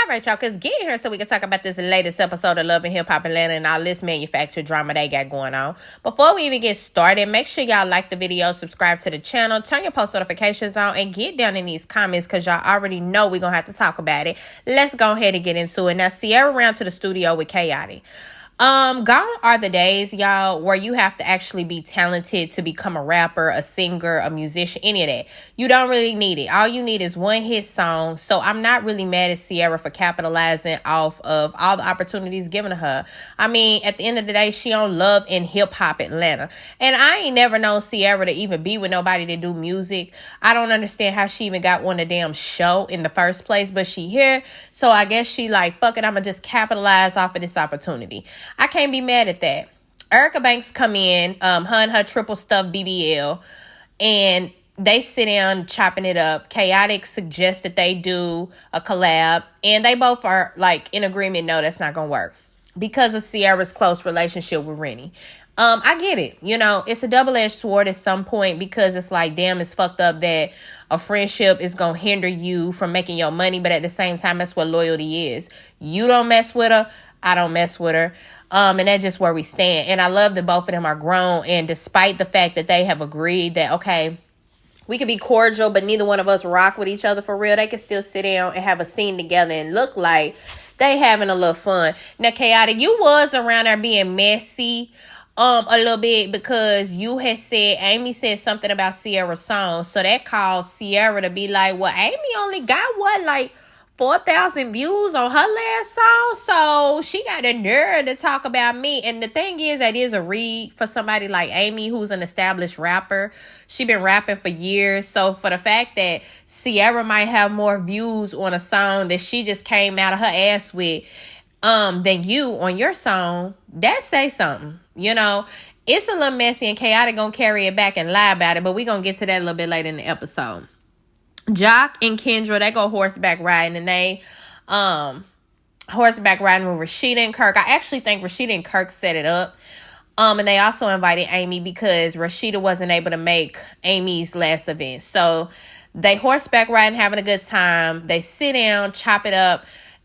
All right, y'all, because get in here so we can talk about this latest episode of Love and Hip Hop Atlanta and all this manufactured drama they got going on. Before we even get started, make sure y'all like the video, subscribe to the channel, turn your post notifications on, and get down in these comments because y'all already know we're going to have to talk about it. Let's go ahead and get into it. Now, Sierra ran to the studio with Khaotic. Gone are the days, y'all, where you have to actually be talented to become a rapper, a singer, a musician, any of that. You don't really need it. All you need is one hit song. So I'm not really mad at Sierra for capitalizing off of all the opportunities given to her. I mean, at the end of the day, she on Love and Hip Hop Atlanta. And I ain't never known Sierra to even be with nobody to do music. I don't understand how she even got on the damn show in the first place, but she here. So I guess she like, fuck it, I'm gonna just capitalize off of this opportunity. I can't be mad at that. Ericabanks come in, her and her triple stuffed BBL, and they sit down chopping it up. Khaotic suggests that they do a collab, and they both are like in agreement, no, that's not gonna work because of Sierra's close relationship with Rennie. I get it. You know, it's a double-edged sword at some point because it's like, damn, it's fucked up that a friendship is going to hinder you from making your money. But at the same time, that's what loyalty is. You don't mess with her. I don't mess with her. And that's just where we stand. And I love that both of them are grown. And despite the fact that they have agreed that, okay, we can be cordial, but neither one of us rock with each other for real, they can still sit down and have a scene together and look like they having a little fun. Now, Khaotic, you was around there being messy a little bit because you had said, Amy said something about Sierra's song. So that caused Sierra to be like, well, Amy only got what, like 4,000 views on her last song, so she got a nerve to talk about me. And the thing is, that is a read for somebody like Amy, who's an established rapper. She been rapping for years. So for the fact that Sierra might have more views on a song that she just came out of her ass with than you on your song, that say something. You know, it's a little messy, and Khaotic gonna carry it back and lie about it, but we gonna get to that a little bit later in the episode. Jock and Kendra, they go horseback riding, and they horseback riding with Rasheeda and Kirk. I actually think Rasheeda and Kirk set it up. And they also invited Amy because Rasheeda wasn't able to make Amy's last event. So they horseback riding, having a good time. They sit down, chop it up.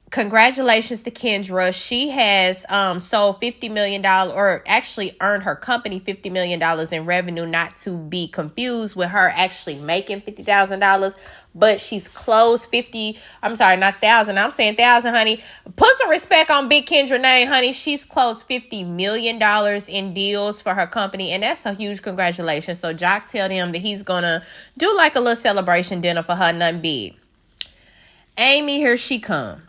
Congratulations to Kendra. She has sold $50 million, or actually earned her company $50 million in revenue, not to be confused with her actually making $50,000. But she's closed 50, I'm sorry, not 1,000. I'm saying 1,000, honey. Put some respect on Big Kendra name, honey. She's closed $50 million in deals for her company, and that's a huge congratulations. So Jock tell them that he's going to do like a little celebration dinner for her, nothing big. Amy, here she come.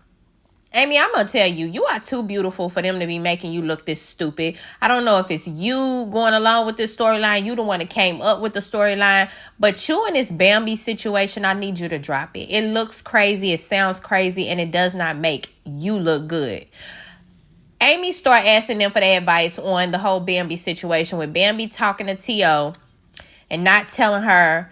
Amy, I'm going to tell you, you are too beautiful for them to be making you look this stupid. I don't know if it's you going along with this storyline. You the one that came up with the storyline. But you in this Bambi situation, I need you to drop it. It looks crazy. It sounds crazy. And it does not make you look good. Amy started asking them for their advice on the whole Bambi situation, with Bambi talking to T.O. and not telling her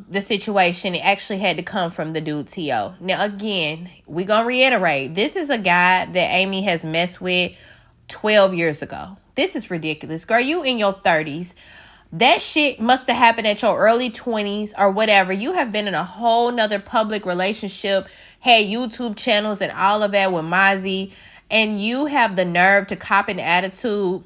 the situation. It actually had to come from the dude T.O. Now, again, we gonna reiterate, this is a guy that Amy has messed with 12 years ago. This is ridiculous. Girl, you in your 30s. That shit must have happened at your early 20s or whatever. You have been in a whole nother public relationship, had YouTube channels and all of that with Mozzie, and you have the nerve to cop an attitude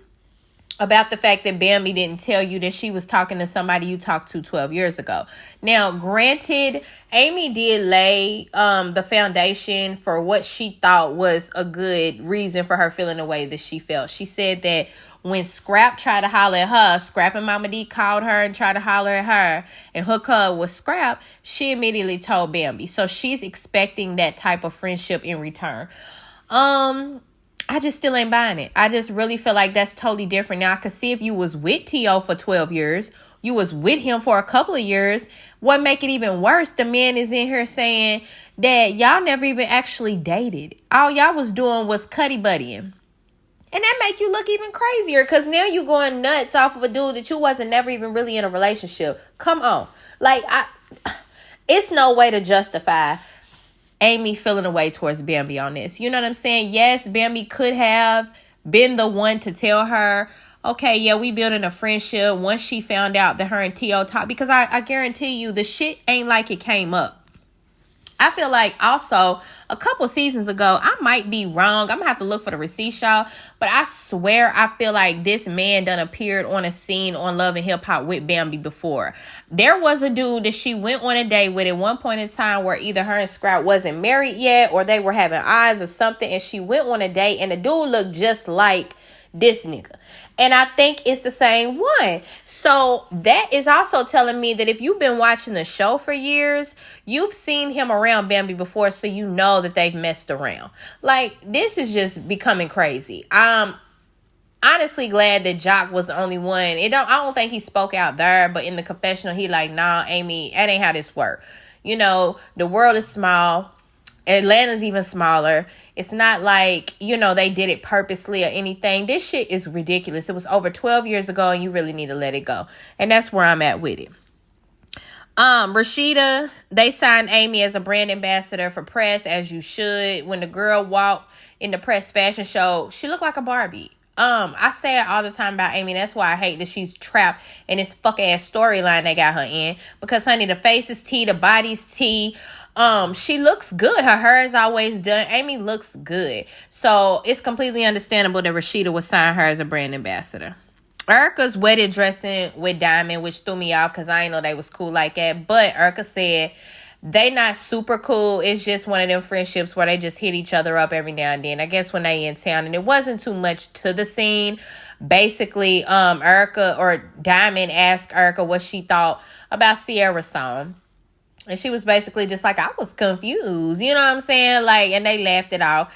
about the fact that Bambi didn't tell you that she was talking to somebody you talked to 12 years ago. Now, granted, Amy did lay the foundation for what she thought was a good reason for her feeling the way that she felt. She said that when Scrap tried to holler at her, Scrap and mamadee called her and tried to holler at her and hook her up with Scrap, she immediately told Bambi. So she's expecting that type of friendship in return. I just still ain't buying it. I just really feel like that's totally different. Now, I could see if you was with T.O. for 12 years, you was with him for a couple of years. What make it even worse, the man is in here saying that y'all never even actually dated. All y'all was doing was cuddy buddying. And that make you look even crazier because now you going nuts off of a dude that you wasn't never even really in a relationship. Come on. Like, it's no way to justify Amy feeling away towards Bambi on this. You know what I'm saying? Yes, Bambi could have been the one to tell her, okay, yeah, we building a friendship once she found out that her and T.O. talked. Because I guarantee you the shit ain't like it came up. I feel like also a couple seasons ago, I might be wrong. I'm gonna have to look for the receipts, y'all. But I swear, I feel like this man done appeared on a scene on Love and Hip Hop with Bambi before. There was a dude that she went on a date with at one point in time where either her and Scrap wasn't married yet or they were having eyes or something. And she went on a date and the dude looked just like this nigga. And I think it's the same one. So that is also telling me that if you've been watching the show for years, you've seen him around Bambi before, so you know that they've messed around. Like, this is just becoming crazy. I'm honestly glad that Jock was the only one. I don't think he spoke out there, but in the confessional, he like, nah, Amy, that ain't how this work. You know, the world is small. Atlanta's even smaller. It's not like, you know, they did it purposely or anything. This shit is ridiculous. It was over 12 years ago and you really need to let it go. And that's where I'm at with it. Rasheeda, they signed Amy as a brand ambassador for press, as you should. When the girl walked in the press fashion show, she looked like a Barbie. I say it all the time about Amy. That's why I hate that she's trapped in this fuck ass storyline they got her in. Because, honey, the face is tea, the body's tea. She looks good. Her hair is always done. Amy looks good. So it's completely understandable that Rasheeda would sign her as a brand ambassador. Erica's wedding dressing with Diamond, which threw me off because I didn't know they was cool like that. But Erica said they not super cool. It's just one of them friendships where they just hit each other up every now and then. I guess when they in town, and it wasn't too much to the scene. Basically, Erica or Diamond asked Erica what she thought about Sierra's song. And she was basically just like, I was confused. You know what I'm saying? Like, and they laughed it off.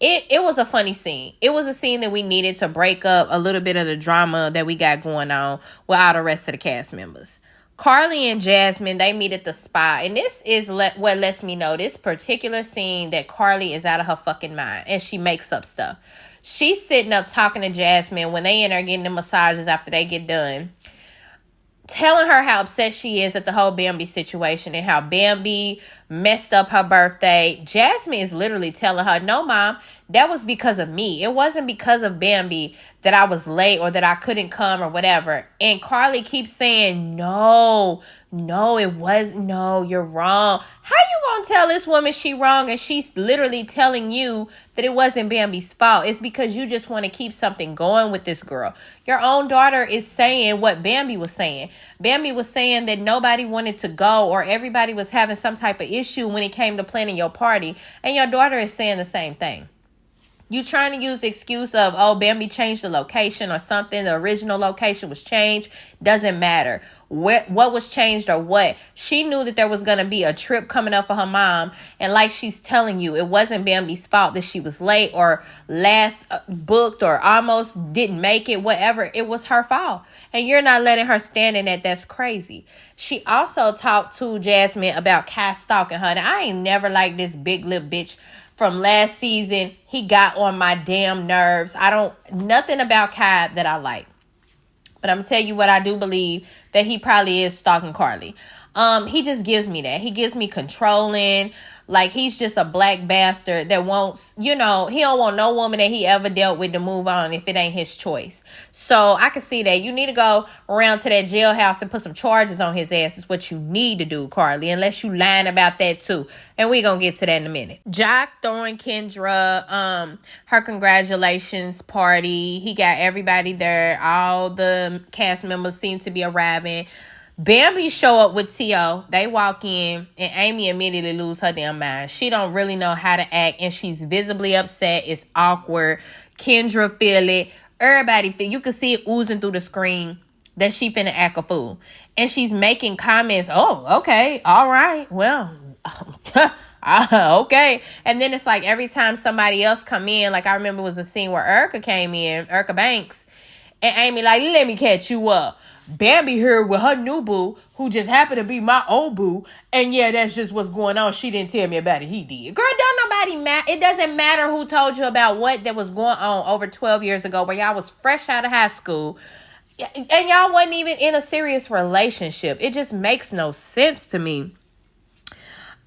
It was a funny scene. It was a scene that we needed to break up a little bit of the drama that we got going on with all the rest of the cast members. Karlie and Jasmine, they meet at the spa. And this is what lets me know this particular scene that Karlie is out of her fucking mind. And she makes up stuff. She's sitting up talking to Jasmine when they in there getting the massages after they get done, telling her how upset she is at the whole Bambi situation and how Bambi messed up her birthday. Jasmine is literally telling her, no, Mom, that was because of me. It wasn't because of Bambi that I was late or that I couldn't come or whatever. And Karlie keeps saying, no, it wasn't. No, you're wrong. How you gonna tell this woman she wrong and she's literally telling you that it wasn't Bambi's fault? It's because you just want to keep something going with this girl. Your own daughter is saying what Bambi was saying. Bambi was saying that nobody wanted to go or everybody was having some type of issue when it came to planning your party. And your daughter is saying the same thing. You trying to use the excuse of, oh, Bambi changed the location or something. The original location was changed. Doesn't matter. What was changed or what. She knew that there was going to be a trip coming up for her mom. And like she's telling you, it wasn't Bambi's fault that she was late or last booked or almost didn't make it, whatever. It was her fault. And you're not letting her stand in that. That's crazy. She also talked to Jasmine about Kai stalking her. Now, I ain't never liked this big lip bitch from last season. He got on my damn nerves. Nothing about Kai that I like. But I'm going to tell you what I do believe, that he probably is stalking Karlie. He just gives me that. He gives me controlling. Like, he's just a black bastard that wants, he don't want no woman that he ever dealt with to move on if it ain't his choice. So I can see that. You need to go around to that jailhouse and put some charges on his ass is what you need to do, Karlie, unless you lying about that too. And we're going to get to that in a minute. Jock throwing Kendra her congratulations party. He got everybody there. All the cast members seem to be arriving. Bambi show up with T.O. They walk in and Amy immediately lose her damn mind. She don't really know how to act and she's visibly upset. It's awkward. Kendra feel it. Everybody feel. You can see it oozing through the screen that she finna act a fool. And she's making comments. Oh, okay. All right. Well, okay. And then it's like every time somebody else come in, like I remember it was a scene where Erica came in, Ericabanks, and Amy like, let me catch you up. Bambi here with her new boo, who just happened to be my old boo. And yeah, that's just what's going on. She didn't tell me about it. He did. Girl, don't nobody matter. It doesn't matter who told you about what that was going on over 12 years ago where y'all was fresh out of high school. And y'all wasn't even in a serious relationship. It just makes no sense to me.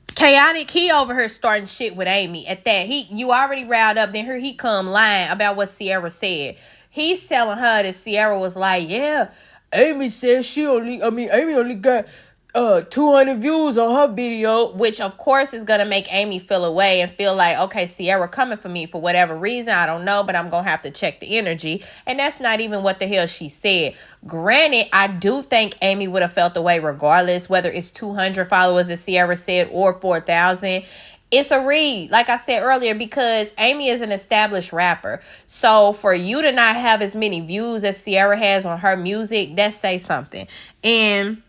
Khaotic, he over here starting shit with Amy at that. You already riled up. Then here he come lying about what Sierra said. He's telling her that Sierra was like, yeah, Amy said Amy only got 200 views on her video, which of course is gonna make Amy feel away and feel like, okay, Sierra coming for me for whatever reason, I don't know, but I'm gonna have to check the energy. And that's not even what the hell she said. Granted, I do think Amy would have felt the way regardless, whether it's 200 followers as Sierra said or 4,000. It's a read, like I said earlier, because Amy is an established rapper. So for you to not have as many views as Sierra has on her music, that says something. And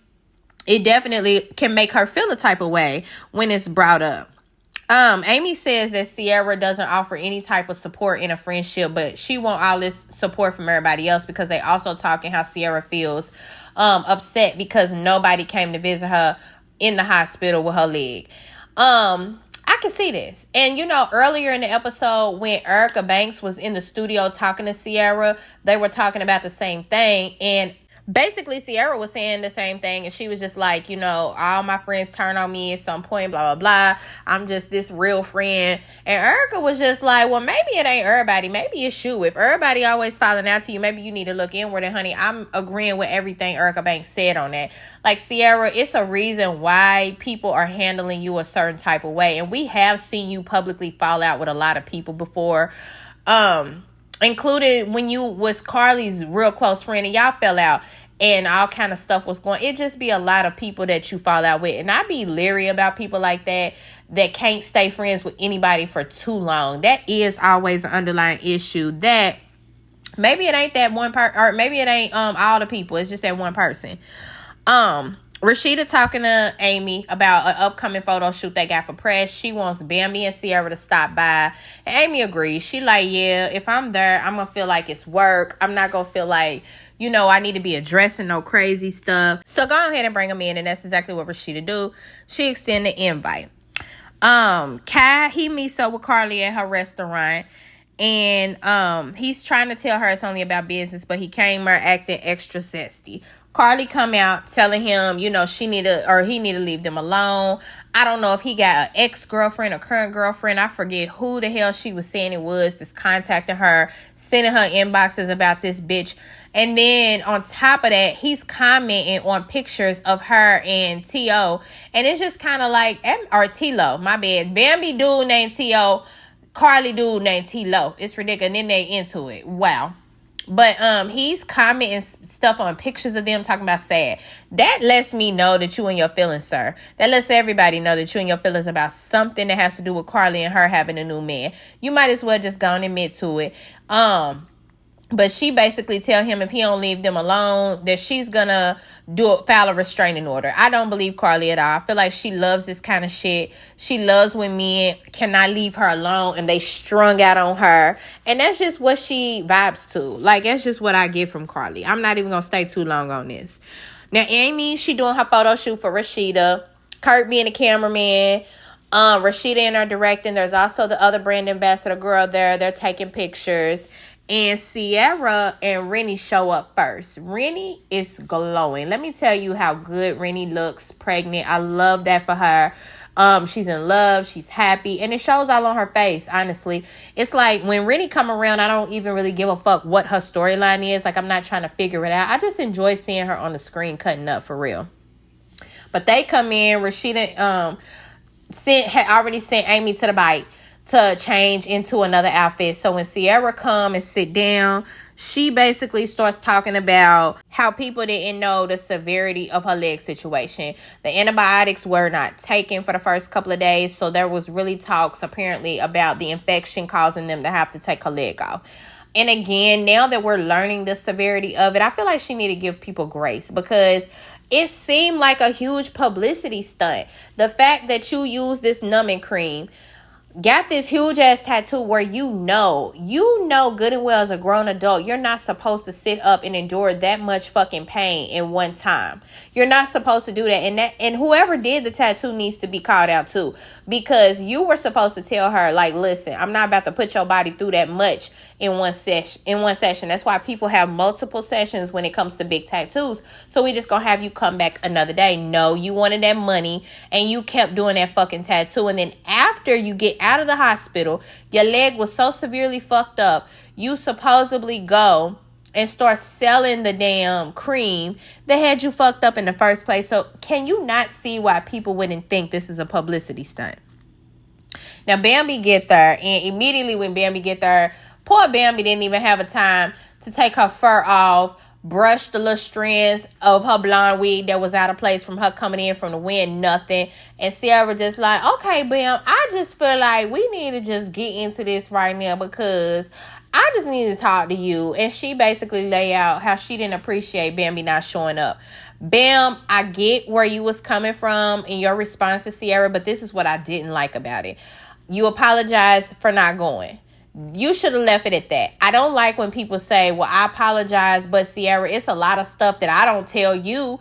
it definitely can make her feel a type of way when it's brought up. Amy says that Sierra doesn't offer any type of support in a friendship, but she want all this support from everybody else because they also talking how Sierra feels upset because nobody came to visit her in the hospital with her leg. I can see this. And, you know, earlier in the episode when Ericabanks was in the studio talking to Sierra, they were talking about the same thing. And basically, Sierra was saying the same thing, and she was just like, you know, all my friends turn on me at some point, blah, blah, blah. I'm just this real friend. And Erica was just like, well, maybe it ain't everybody. Maybe it's you. If everybody always falling out to you, maybe you need to look inward. And, honey, I'm agreeing with everything Erica Banks said on that. Like, Sierra, it's a reason why people are handling you a certain type of way. And we have seen you publicly fall out with a lot of people before, including when you was Carly's real close friend and y'all fell out and all kind of stuff was going. It just be a lot of people that you fall out with. And I be leery about people like that can't stay friends with anybody for too long. That is always an underlying issue that maybe it ain't that one part, or maybe it ain't all the people. It's just that one person. Rasheeda talking to Amy about an upcoming photo shoot they got for press. She wants Bambi and Sierra to stop by. And Amy agrees. She like, yeah, if I'm there, I'm going to feel like it's work. I'm not going to feel like, you know, I need to be addressing no crazy stuff. So go ahead and bring them in. And that's exactly what Rasheeda do. She extend the invite. Kai, he meets up with Carly at her restaurant. And he's trying to tell her it's only about business, but he came there acting extra zesty. Carly come out telling him, you know, he need to leave them alone. I don't know if he got an ex-girlfriend or current girlfriend. I forget who the hell she was saying it was that's contacting her, sending her inboxes about this bitch. And then on top of that, he's commenting on pictures of her and T.O. And it's just kind of like, or T-Lo, my bad. Bambi dude named T.O., Carly dude named T-Lo. It's ridiculous. And then they into it. Wow. But he's commenting stuff on pictures of them talking about sad. That lets me know that you and your feelings, sir. That lets everybody know that you and your feelings about something that has to do with Carly and her having a new man. You might as well just go and admit to it. But she basically tell him if he don't leave them alone, that she's gonna file a restraining order. I don't believe Carly at all. I feel like she loves this kind of shit. She loves when men cannot leave her alone and they strung out on her. And that's just what she vibes to. Like, that's just what I get from Carly. I'm not even gonna stay too long on this. Now, Amy, she doing her photo shoot for Rasheeda. Kirk being the cameraman. Rasheeda and her directing. There's also the other brand ambassador girl there. They're taking pictures. And Sierra and Rennie show up first. Rennie is glowing. Let me tell you how good Rennie looks pregnant. I love that for her. She's in love. She's happy. And it shows all on her face, honestly. It's like when Rennie come around, I don't even really give a fuck what her storyline is. Like, I'm not trying to figure it out. I just enjoy seeing her on the screen cutting up for real. But they come in. Rasheeda had already sent Amy to the bike to change into another outfit. So when Sierra come and sit down, she basically starts talking about how people didn't know the severity of her leg situation. The antibiotics were not taken for the first couple of days, so there was really talks apparently about the infection causing them to have to take her leg off. And again, now that we're learning the severity of it, I feel like she need to give people grace because it seemed like a huge publicity stunt. The fact that you use this numbing cream, got this huge ass tattoo where you know good and well as a grown adult, you're not supposed to sit up and endure that much fucking pain in one time. You're not supposed to do that. And whoever did the tattoo needs to be called out too, because you were supposed to tell her, like, listen, I'm not about to put your body through that much in one session. That's why people have multiple sessions when it comes to big tattoos. So we just gonna have you come back another day. No, you wanted that money and you kept doing that fucking tattoo. And then after you get out of the hospital, your leg was so severely fucked up, you supposedly go and start selling the damn cream that had you fucked up in the first place. So can you not see why people wouldn't think this is a publicity stunt? Now, Bambi get there, and immediately when Bambi get there, poor Bambi didn't even have a time to take her fur off, brush the little strands of her blonde wig that was out of place from her coming in from the wind, nothing. And Sierra just like, okay, Bam, I just feel like we need to just get into this right now because I just need to talk to you. And she basically lay out how she didn't appreciate Bambi not showing up. Bam, I get where you was coming from in your response to Sierra, but this is what I didn't like about it. You apologize for not going. You should have left it at that. I don't like when people say, well, I apologize, but Sierra, it's a lot of stuff that I don't tell you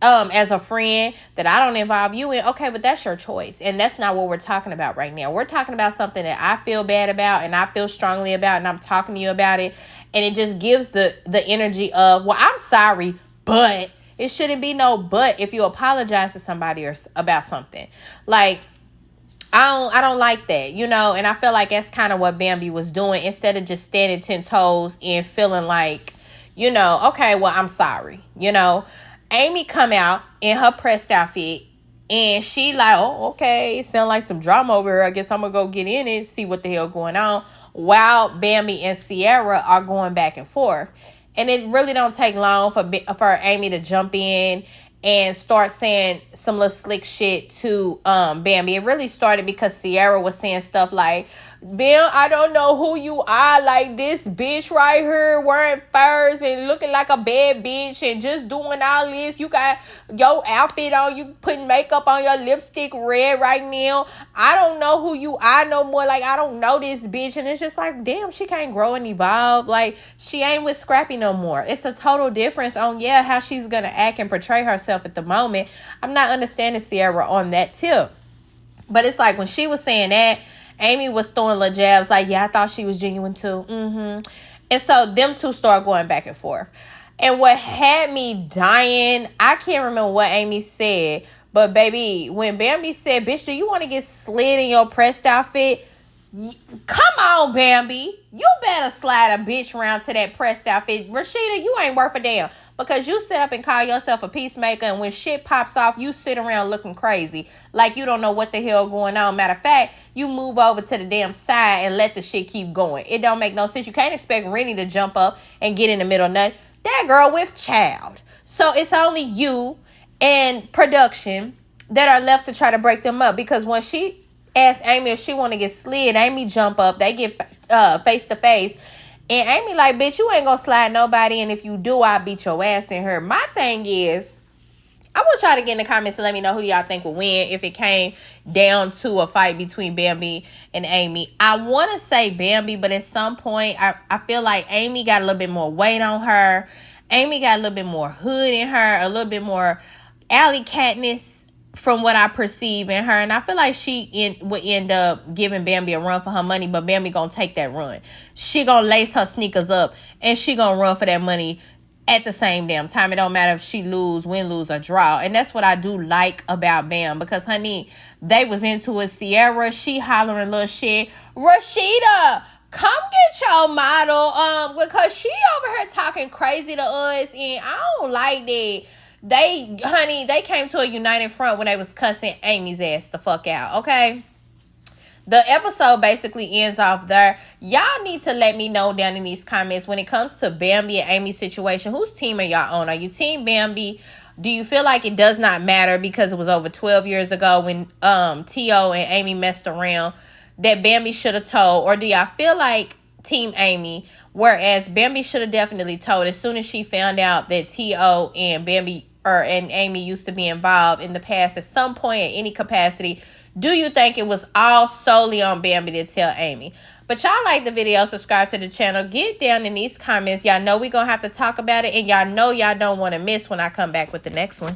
as a friend, that I don't involve you in. Okay, but that's your choice. And that's not what we're talking about right now. We're talking about something that I feel bad about and I feel strongly about, and I'm talking to you about it. And it just gives the energy of, well, I'm sorry, but it shouldn't be no but if you apologize to somebody or about something. Like, I don't like that, you know, and I feel like that's kind of what Bambi was doing instead of just standing 10 toes and feeling like, you know, okay, well, I'm sorry, you know. Amy come out in her pressed outfit and she like, oh, okay, it sound like some drama over here. I guess I'm going to go get in it, see what the hell going on, while Bambi and Sierra are going back and forth. And it really don't take long for Amy to jump in and start saying some little slick shit to Bambi. It really started because Sierra was saying stuff like, Bam, I don't know who you are, like this bitch right here wearing furs and looking like a bad bitch and just doing all this. You got your outfit on, you putting makeup on, your lipstick red right now. I don't know who you are no more. Like, I don't know this bitch. And it's just like, damn, she can't grow and evolve. Like, she ain't with Scrappy no more. It's a total difference on, yeah, how she's going to act and portray herself at the moment. I'm not understanding Sierra on that tip. But it's like when she was saying that, Amy was throwing little jabs like, yeah, I thought she was genuine too. And so them two start going back and forth. And what had me dying, I can't remember what Amy said, but baby, when Bambi said, bitch, do you want to get slid in your pressed outfit? Come on, Bambi. You better slide a bitch around to that pressed outfit. Rasheeda, you ain't worth a damn. Because you sit up and call yourself a peacemaker, and when shit pops off, you sit around looking crazy. Like you don't know what the hell going on. Matter of fact, you move over to the damn side and let the shit keep going. It don't make no sense. You can't expect Rennie to jump up and get in the middle of nothing. That girl with child. So it's only you and production that are left to try to break them up. Because when she asked Amy if she want to get slid, Amy jump up. They get face to face. And Amy like, bitch, you ain't gonna slide nobody. And if you do, I'll beat your ass in her. My thing is, I want y'all to get in the comments and let me know who y'all think will win if it came down to a fight between Bambi and Amy. I want to say Bambi, but at some point, I feel like Amy got a little bit more weight on her. Amy got a little bit more hood in her, a little bit more alley catness from what I perceive in her. And I feel like she would end up giving Bambi a run for her money, but Bambi gonna take that run. She gonna lace her sneakers up and she gonna run for that money at the same damn time. It don't matter if she win, lose, or draw. And that's what I do like about Bam, because honey, they was into it. Sierra, she hollering little shit. Rasheeda, come get your model, because she over here talking crazy to us, and I don't like that. They came to a united front when they was cussing Amy's ass the fuck out, okay? The episode basically ends off there. Y'all need to let me know down in these comments when it comes to Bambi and Amy's situation. Whose team are y'all on? Are you team Bambi? Do you feel like it does not matter because it was over 12 years ago when T.O. and Amy messed around that Bambi should have told? Or do y'all feel like team Amy, whereas Bambi should have definitely told as soon as she found out that T.O. and and Amy used to be involved in the past at some point in any capacity? Do you think it was all solely on Bambi to tell Amy? But y'all like the video, subscribe to the channel, get down in these comments. Y'all know we're going to have to talk about it, and y'all know y'all don't want to miss when I come back with the next one.